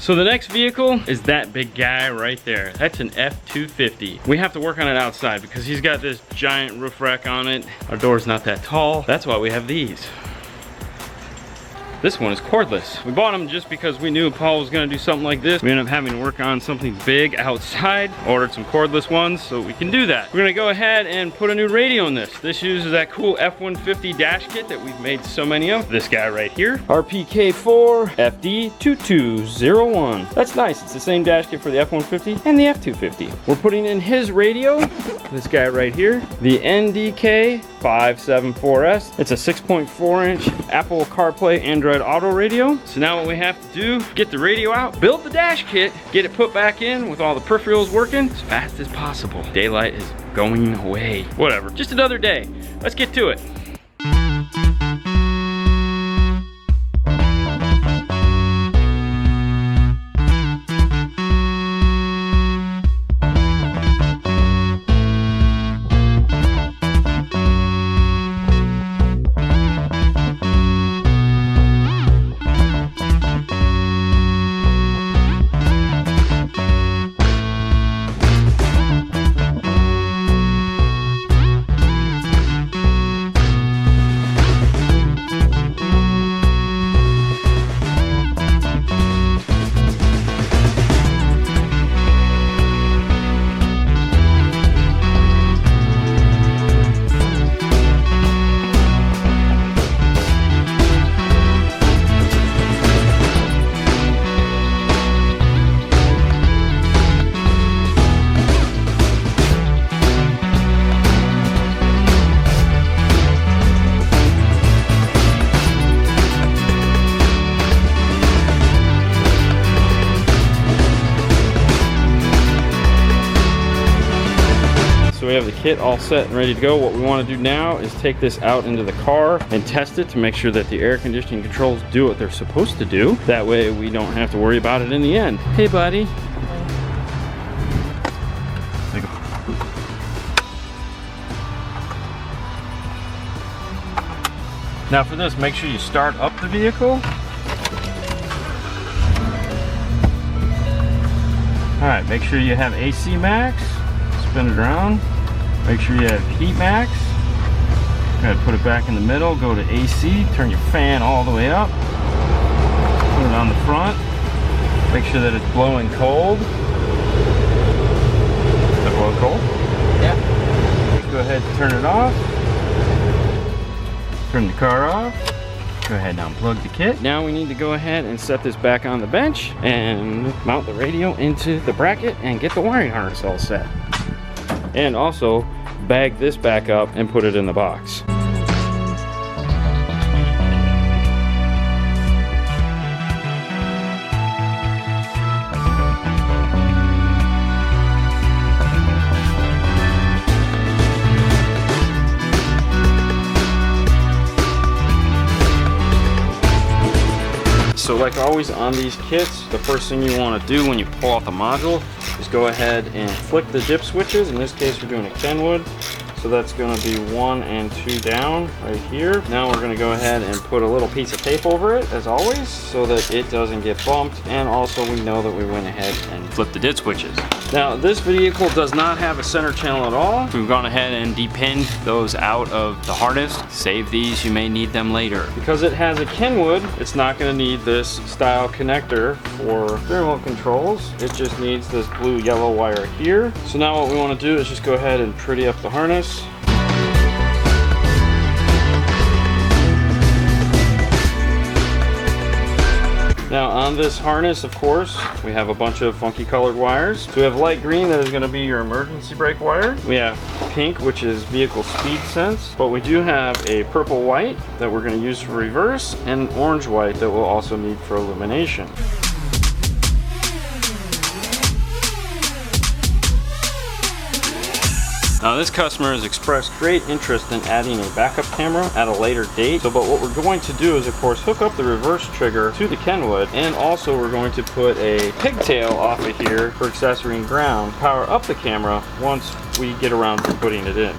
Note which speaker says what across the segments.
Speaker 1: So the next vehicle is that big guy right there. That's an F250. We have to work on it outside because he's got this giant roof rack on it. Our door's not that tall. That's why we have these. This one is cordless. We bought them just because we knew Paul was gonna do something like this. We ended up having to work on something big outside. Ordered some cordless ones so we can do that. We're gonna go ahead and put a new radio in this. This uses that cool F150 dash kit that we've made so many of. This guy right here, RPK4 FD2201. That's nice, it's the same dash kit for the F150 and the F250. We're putting in his radio, this guy right here, the NDK574S. It's a 6.4 inch Apple CarPlay Android Auto radio. So now what we have to do, get the radio out, build the dash kit, get it put back in with all the peripherals working as fast as possible. Daylight is going away. Whatever, just another day. Let's get to it. So we have the kit all set and ready to go. What we want to do now is take this out into the car and test it to make sure that the air conditioning controls do what they're supposed to do. That way we don't have to worry about it in the end. Hey buddy. Now for this, make sure you start up the vehicle. Alright, make sure you have AC max. Spin it around. Make sure you have heat max. Go ahead, put it back in the middle. Go to AC. Turn your fan all the way up. Put it on the front. Make sure that it's blowing cold. Is that blowing cold? Yeah. Go ahead and turn it off. Turn the car off. Go ahead and unplug the kit. Now we need to go ahead and set this back on the bench and mount the radio into the bracket and get the wiring harness all set. And also bag this back up and put it in the box. So like always on these kits, the first thing you want to do when you pull out the module is go ahead and flick the dip switches. In this case, we're doing a Kenwood. So that's going to be 1 and 2 down right here. Now we're going to go ahead and put a little piece of tape over it as always so that it doesn't get bumped, and also we know that we went ahead and flipped the dip switches. Now this vehicle does not have a center channel at all. We've gone ahead and depinned those out of the harness. Save these, you may need them later. Because it has a Kenwood, it's not going to need this style connector for steering wheel controls. It just needs this blue yellow wire here. So now what we want to do is just go ahead and pretty up the harness. Now on this harness, of course, we have a bunch of funky colored wires. So we have light green, that is going to be your emergency brake wire. We have pink, which is vehicle speed sense. But we do have a purple white that we're going to use for reverse, and orange white that we'll also need for illumination. Now this customer has expressed great interest in adding a backup camera at a later date. But what we're going to do is of course hook up the reverse trigger to the Kenwood, and also we're going to put a pigtail off of here for accessory and ground, power up the camera once we get around to putting it in.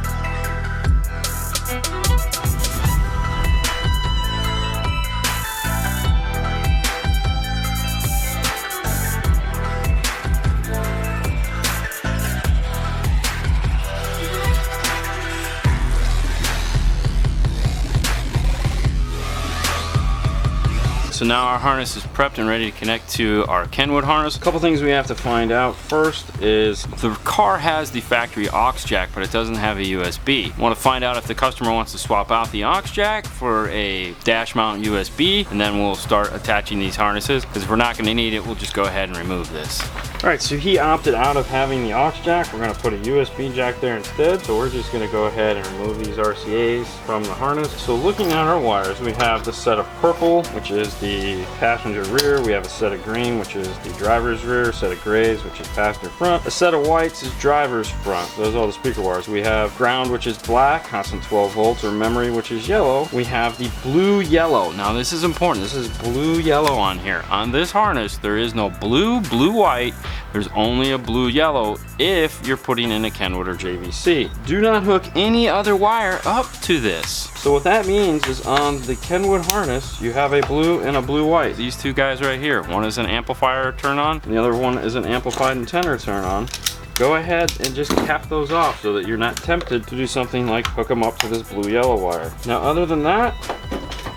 Speaker 1: So now our harness is prepped and ready to connect to our Kenwood harness. A couple things we have to find out. First is the car has the factory aux jack, but it doesn't have a USB. Want to find out if the customer wants to swap out the aux jack for a dash mount USB, and then we'll start attaching these harnesses, because if we're not going to need it, we'll just go ahead and remove this. Alright, so he opted out of having the aux jack. We're going to put a USB jack there instead, so we're just going to go ahead and remove these RCAs from the harness. So looking at our wires, we have the set of purple, which is the passenger rear. We have a set of green, which is the driver's rear. A set of grays, which is passenger front. A set of whites is driver's front. Those are all the speaker wires. We have ground, which is black, constant 12 volts, or memory, which is yellow. We have the blue-yellow. Now this is important. This is blue-yellow on here. On this harness, there is no blue, blue-white. There's only a blue-yellow if you're putting in a Kenwood or JVC. Do not hook any other wire up to this. So what that means is on the Kenwood harness, you have a blue and a blue-white. These two guys right here, one is an amplifier turn on, and the other one is an amplified antenna turn on. Go ahead and just cap those off so that you're not tempted to do something like hook them up to this blue-yellow wire. Now other than that,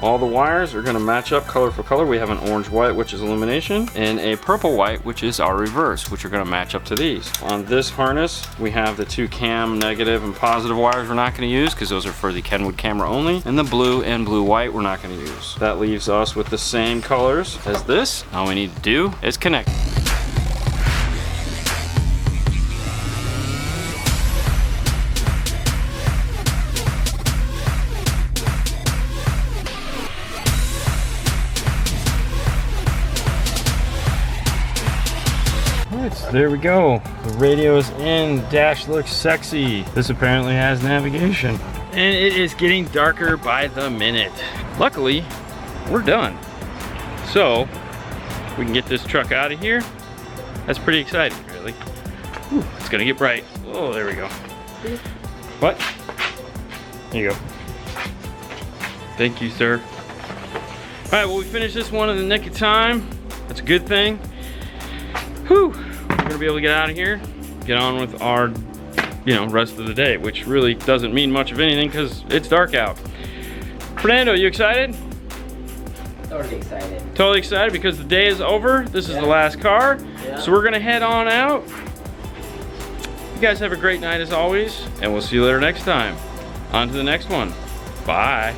Speaker 1: all the wires are going to match up color for color. We have an orange-white, which is illumination, and a purple-white, which is our reverse, which are going to match up to these. On this harness, we have the two cam negative and positive wires we're not going to use because those are for the Kenwood camera only, and the blue and blue-white we're not going to use. That leaves us with the same colors as this. All we need to do is connect. There we go. The radio is in. Dash looks sexy. This apparently has navigation. And it is getting darker by the minute. Luckily, we're done. So, we can get this truck out of here. That's pretty exciting, really. Whew, it's gonna get bright. Oh, there we go. What? There you go. Thank you, sir. All right, well, we finished this one in the nick of time. That's a good thing. Whew. We're gonna be able to get out of here, get on with our, rest of the day, which really doesn't mean much of anything because it's dark out. Fernando, you excited?
Speaker 2: Totally excited.
Speaker 1: Totally excited because the day is over. This is the last car, so we're gonna head on out. You guys have a great night as always, and we'll see you later next time. On to the next one. Bye.